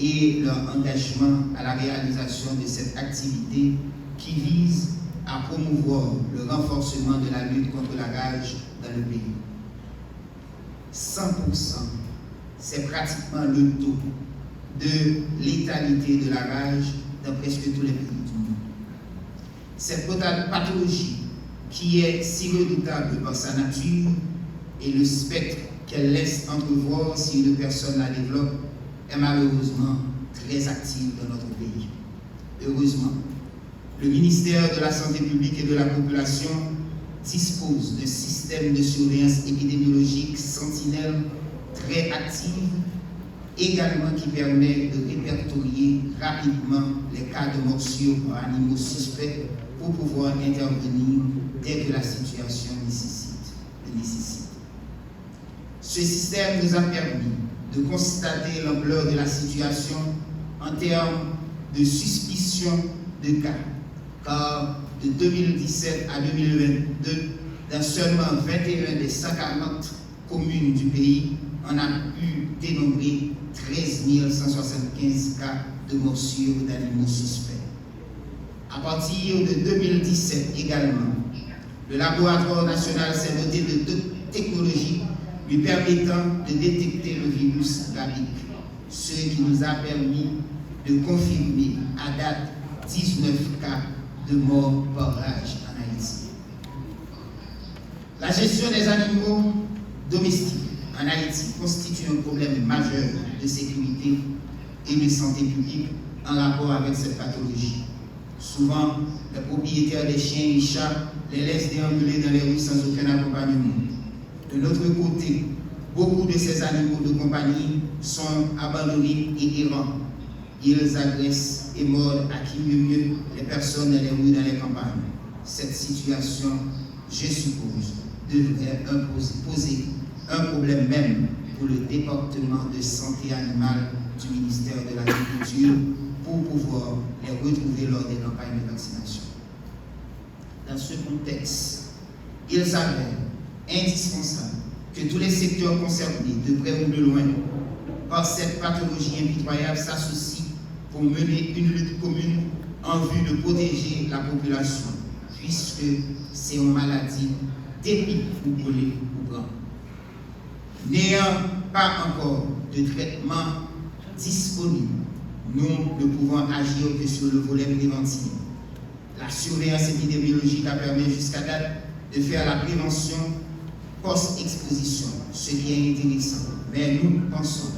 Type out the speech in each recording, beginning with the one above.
et leur engagement à la réalisation de cette activité qui vise à promouvoir le renforcement de la lutte contre la rage dans le pays. 100%, c'est pratiquement le taux de létalité de la rage dans presque tous les pays du monde. Cette pathologie, qui est si redoutable par sa nature et le spectre qu'elle laisse entrevoir si une personne la développe, est malheureusement très active dans notre pays. Heureusement, le ministère de la Santé publique et de la Population dispose d'un système de surveillance épidémiologique sentinelle très actif, également qui permet de répertorier rapidement les cas de morsure par animaux suspects pour pouvoir intervenir dès que la situation le nécessite. Ce système nous a permis de constater l'ampleur de la situation en termes de suspicion de cas, car de 2017 à 2022, dans seulement 21 des 140 communes du pays, on a pu dénombrer 13 175 cas de morsure d'animaux suspects. À partir de 2017 également, le laboratoire national s'est doté de technologies lui permettant de détecter le virus rabique, ce qui nous a permis de confirmer à date 19 cas de mort par rage en Haïti. La gestion des animaux domestiques en Haïti constitue un problème majeur de sécurité et de santé publique en rapport avec cette pathologie. Souvent, les propriétaires des chiens et chats les laissent déambuler dans les rues sans aucun accompagnement. De l'autre côté, beaucoup de ces animaux de compagnie sont abandonnés et errants. Ils agressent et mordent à qui mieux les personnes dans les rues, dans les campagnes. Cette situation, je suppose, devrait poser un problème même pour le département de santé animale du ministère de l'Agriculture pour pouvoir les retrouver lors des campagnes de vaccination. Dans ce contexte, il s'avère indispensable que tous les secteurs concernés, de près ou de loin, par cette pathologie impitoyable, s'associent pour mener une lutte commune en vue de protéger la population, puisque c'est une maladie débile ou brûlée ou grande. N'ayant pas encore de traitement disponible, nous ne pouvons agir que sur le volet préventif. La surveillance épidémiologique a permis jusqu'à date de faire la prévention post-exposition, ce qui est intéressant. Mais nous pensons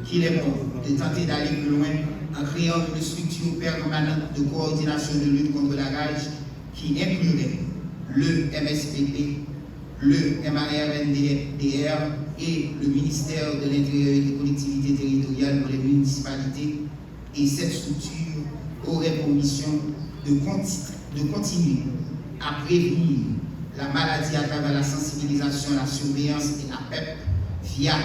qu'il est bon de tenter d'aller plus loin en créant une structure permanente de coordination de lutte contre la rage qui inclurait le MSPP, le MARNDR et le ministère de l'Intérieur et des collectivités territoriales pour les municipalités. Et cette structure aurait pour mission de continuer à prévenir la maladie à travers la sensibilisation, la surveillance et la PEP via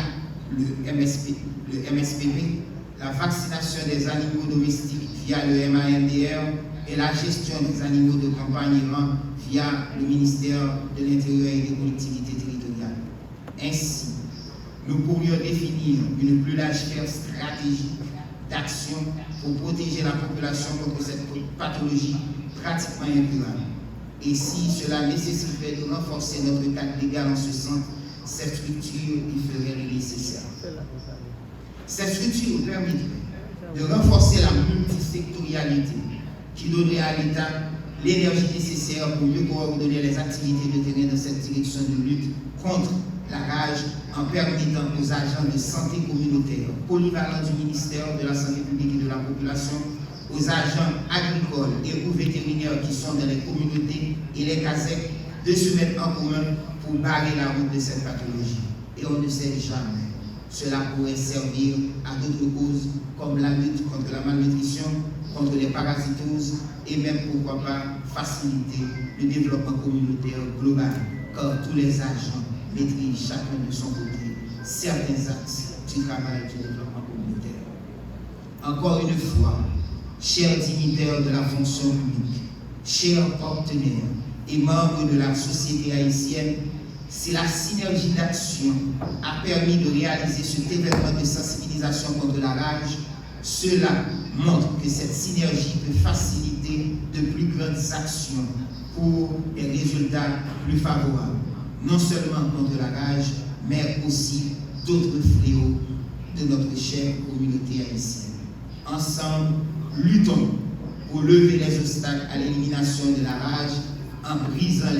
le MSPP, la vaccination des animaux domestiques via le MANDR et la gestion des animaux de campagne via le ministère de l'Intérieur et des collectivités territoriales. Ainsi, nous pourrions définir une plus large sphère stratégique d'action pour protéger la population contre cette pathologie pratiquement incurable. Et si cela nécessiterait de renforcer notre cadre légal en ce sens, cette structure y ferait le nécessaire. Cette structure permettrait de renforcer la multisectorialité qui donnerait à l'État l'énergie nécessaire pour mieux coordonner les activités de terrain dans cette direction de lutte contre la rage en permettant aux agents de santé communautaire polyvalents du ministère de la Santé publique et de la Population, aux agents agricoles et aux vétérinaires qui sont dans les communautés et les casettes de se mettre en commun pour barrer la route de cette pathologie. Et on ne sait jamais, cela pourrait servir à d'autres causes comme la lutte contre la malnutrition, contre les parasitoses et même pourquoi pas faciliter le développement communautaire global, car tous les agents maîtrisent chacun de son côté certains axes du travail du développement communautaire. Encore une fois, chers dignitaires de la fonction publique, chers partenaires et membres de la société haïtienne, si la synergie d'action a permis de réaliser cet événement de sensibilisation contre la rage, Cela montre que cette synergie peut faciliter de plus grandes actions pour des résultats plus favorables, non seulement contre la rage, mais aussi d'autres fléaux de notre chère communauté haïtienne. Ensemble, luttons pour lever les obstacles à l'élimination de la rage en brisant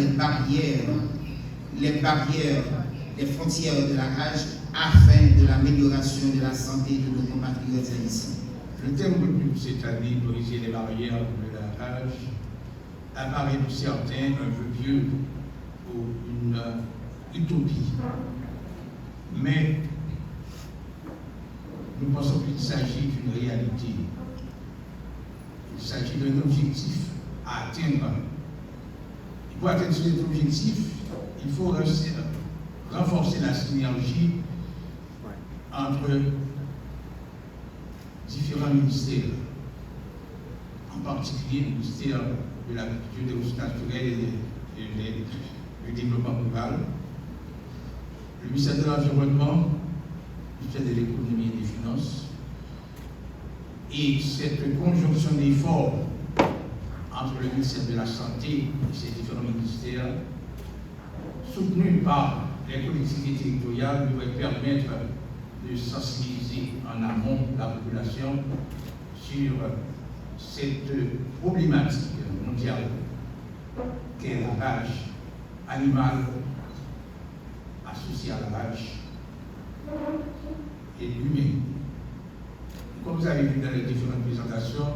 les frontières de la rage afin de l'amélioration de la santé de nos compatriotes haïtiens. Le thème retenu pour cette année, briser les barrières de la rage, apparaît pour certains un peu vieux ou une utopie. Mais nous pensons qu'il s'agit d'une réalité. Il s'agit d'un objectif à atteindre. Et pour atteindre cet objectif, il faut renforcer la synergie entre différents ministères, en particulier le ministère de l'Agriculture, des Ressources naturelles et du Développement rural, le ministère de l'Environnement, le ministère de l'Économie et des Finances, et cette conjonction d'efforts entre le ministère de la Santé et ces différents ministères, soutenus par les collectivités territoriales, devrait permettre de sensibiliser en amont la population sur cette problématique mondiale qu'est la rage animale associée à la rage et humaine. Comme vous avez vu dans les différentes présentations,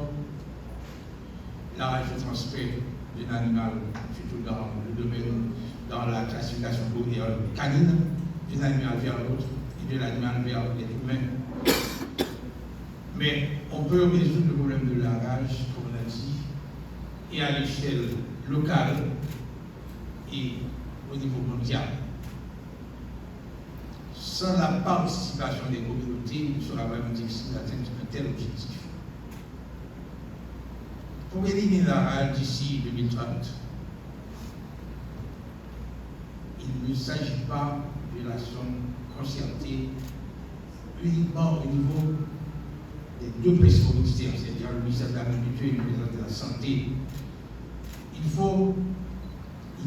la rage se transmet d'un animal, surtout dans le domaine, dans la classification canine, d'un animal vers l'autre et de l'animal vers l'être humain. Mais on peut résoudre le problème de la rage, comme on a dit, et à l'échelle locale et au niveau mondial. Sans la participation des communautés, il sera vraiment difficile d'atteindre un tel objectif. Pour éliminer la rage d'ici 2030, il ne s'agit pas de l'action concertée uniquement au niveau des deux principaux ministères, c'est-à-dire le ministère de l'Agriculture et le ministère de la Santé. Il faut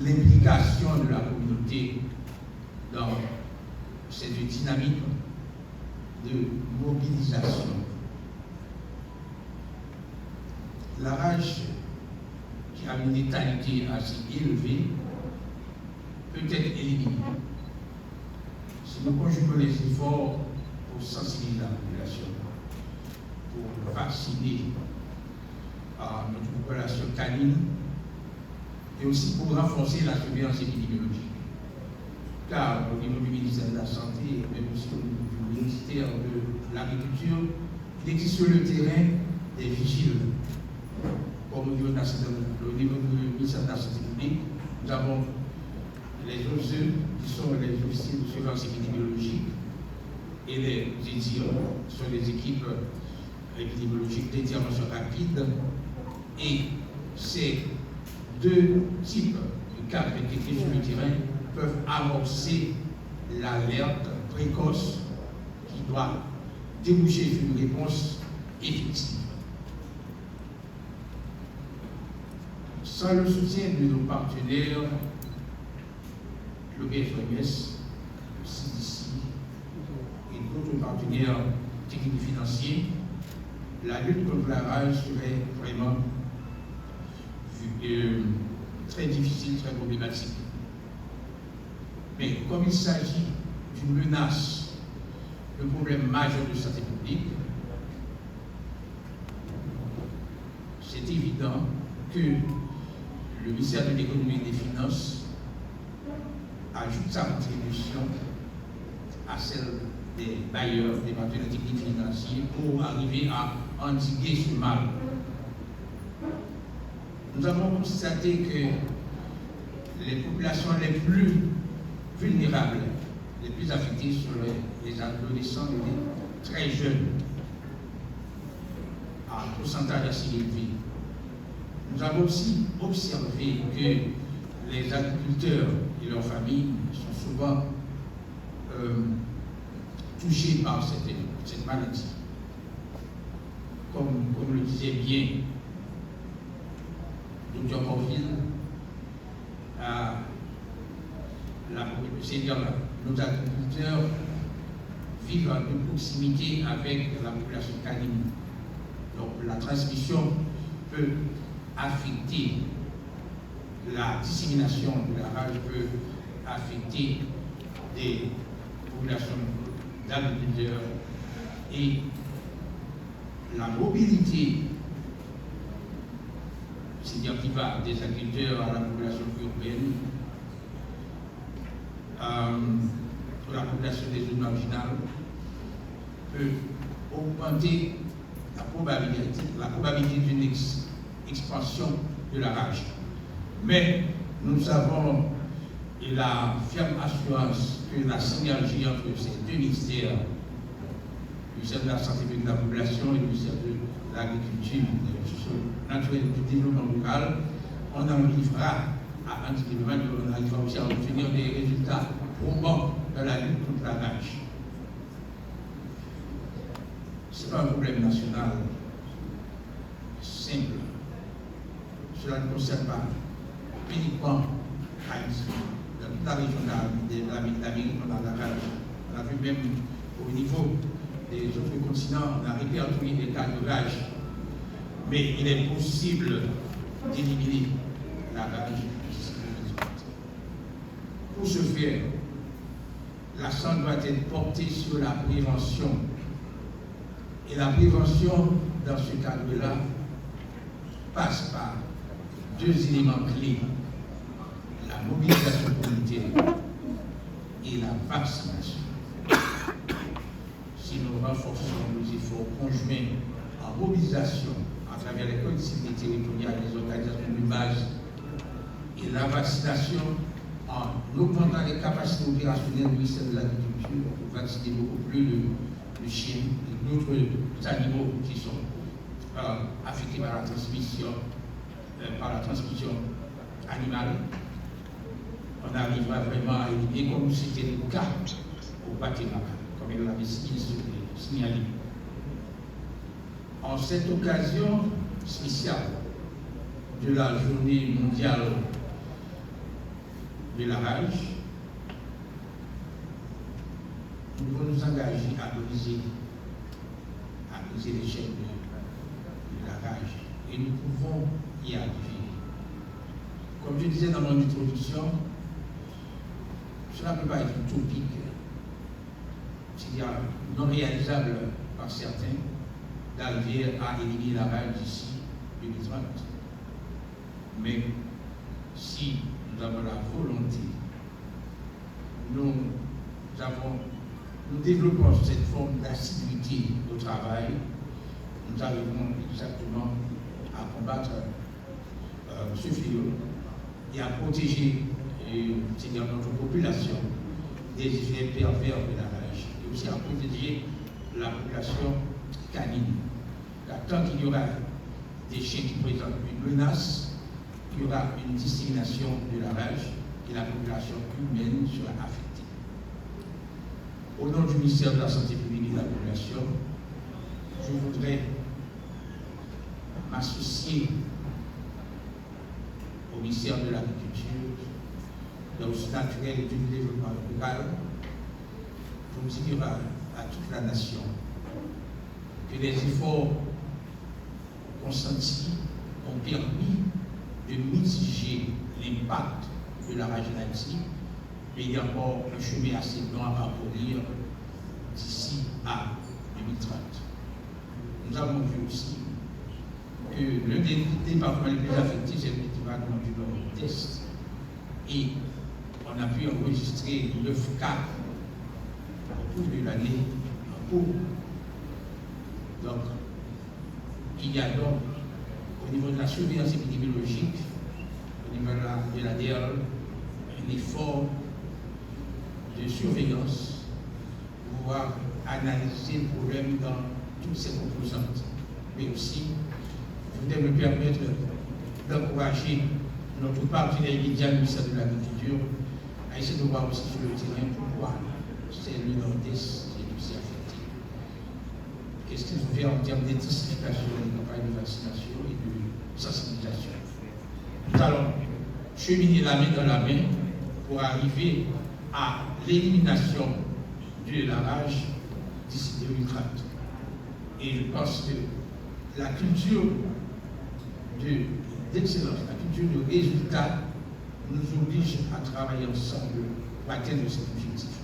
l'implication de la communauté dans cette dynamique de mobilisation. La rage, qui a une létalité assez élevée, peut être éliminée si nous conjuguons les efforts pour sensibiliser la population, pour vacciner notre population canine et aussi pour renforcer la surveillance épidémiologique. Car au niveau du ministère de la Santé, mais aussi au niveau du ministère de l'Agriculture, il existe sur le terrain des vigiles. Comme au niveau du ministère de la Santé publique, nous avons les OSE, qui sont les officiers de surveillance épidémiologique, et les EDIR, qui sont les équipes épidémiologiques d'intervention rapide. Et ces deux types de cas détectés sur le terrain peuvent amorcer l'alerte précoce qui doit déboucher sur une réponse effective. Sans le soutien de nos partenaires, le BFOMS, le CDC et d'autres partenaires techniques et financiers, la lutte contre la rage serait vraiment très difficile, très problématique. Mais comme il s'agit d'une menace, d'un problème majeur de santé publique, c'est évident que le ministère de l'Économie et des Finances ajoute sa contribution à celle des bailleurs, des partenaires techniques financiers pour arriver à endiguer ce mal. Nous avons constaté que les populations les plus vulnérables, les plus affectées sont les adolescents et les très jeunes, à un pourcentage assez élevé. Nous avons aussi observé que les agriculteurs et leurs familles sont souvent touchés par cette maladie. comme le disait bien Dr. Corville, c'est-à-dire nos agriculteurs vivent de proximité avec la population canine. Donc la transmission peut affecter la dissémination de la rage, peut affecter des populations d'agriculteurs et la mobilité, c'est-à-dire qui va des agriculteurs à la population urbaine, la population des zones marginales, peut augmenter la probabilité d'une expansion de la rage. Mais nous avons la ferme assurance que la synergie entre ces deux ministères, le ministère de la Santé publique de la population et le ministère de l'Agriculture, de la ressources naturelles et du développement local, on arrivera à anticiper, on arrivera aussi à obtenir des résultats probants dans la lutte contre la rage. Ce n'est pas un problème national simple. Cela ne concerne pas uniquement Haïti. Dans toute la région de l'Amérique, on a la rage. On a vu même au niveau des autres continents, on a répertorié des cas de rage. Mais il est possible d'éliminer la rage. Pour ce faire, l'accent doit être porté sur la prévention. Et la prévention, dans ce cadre-là, passe par deux éléments clés: la mobilisation communautaire et la vaccination. Si nous renforçons nos efforts conjoints en mobilisation à travers les collectivités territoriales, les organisations de base et la vaccination, en augmentant les capacités opérationnelles du ministère de l'Agriculture pour vacciner beaucoup plus de chiens et d'autres animaux qui sont affectés par la transmission animale, on arrivera vraiment à éliminer, comme c'était le cas au Batémara, comme il l'avait signalé. En cette occasion spéciale de la journée mondiale de la rage, nous devons nous engager à briser l'échelle de la rage. Et nous pouvons y arriver. Comme je disais dans mon introduction, cela ne peut pas être utopique, c'est-à-dire non réalisable par certains, d'arriver à éliminer la rage d'ici 2030. Mais si nous avons la volonté, nous développons cette forme d'assiduité au travail, nous arriverons exactement à combattre ce fléau et à protéger notre population des effets pervers de la rage, et aussi à protéger la population canine. Car tant qu'il y aura des chiens qui présentent une menace, il y aura une dissémination de la rage et la population humaine sera affectée. Au nom du ministère de la Santé publique et de la population, je voudrais m'associer au ministère de l'Agriculture, de la ressources naturelles et du développement local pour dire à toute la nation que les efforts consentis ont permis de mitiger l'impact de la rage en Haïti, mais il y a encore un chemin assez long à parcourir d'ici à 2030. Nous avons vu aussi que l'un des départements les plus affectés, c'est le département du Nord-Est. Et on a pu enregistrer 9 cas au cours de l'année en cours. Donc, il y a donc, au niveau de la surveillance épidémiologique, au niveau de la DRE, un effort de surveillance pour pouvoir analyser le problème dans toutes ses composantes. Mais aussi, je voudrais me permettre d'encourager notre partenaire immédiat, le ministère de l'Agriculture, à essayer de voir aussi sur le terrain pourquoi c'est le Nord-Est qui est aussi affecté. et ce qu'ils ont fait en termes d'intensification des campagnes de vaccination et de sensibilisation. Nous allons cheminer la main dans la main pour arriver à l'élimination de la rage d'ici 2030. Et je pense que la culture d'excellence, la culture de résultat nous oblige à travailler ensemble pour atteindre cet objectif.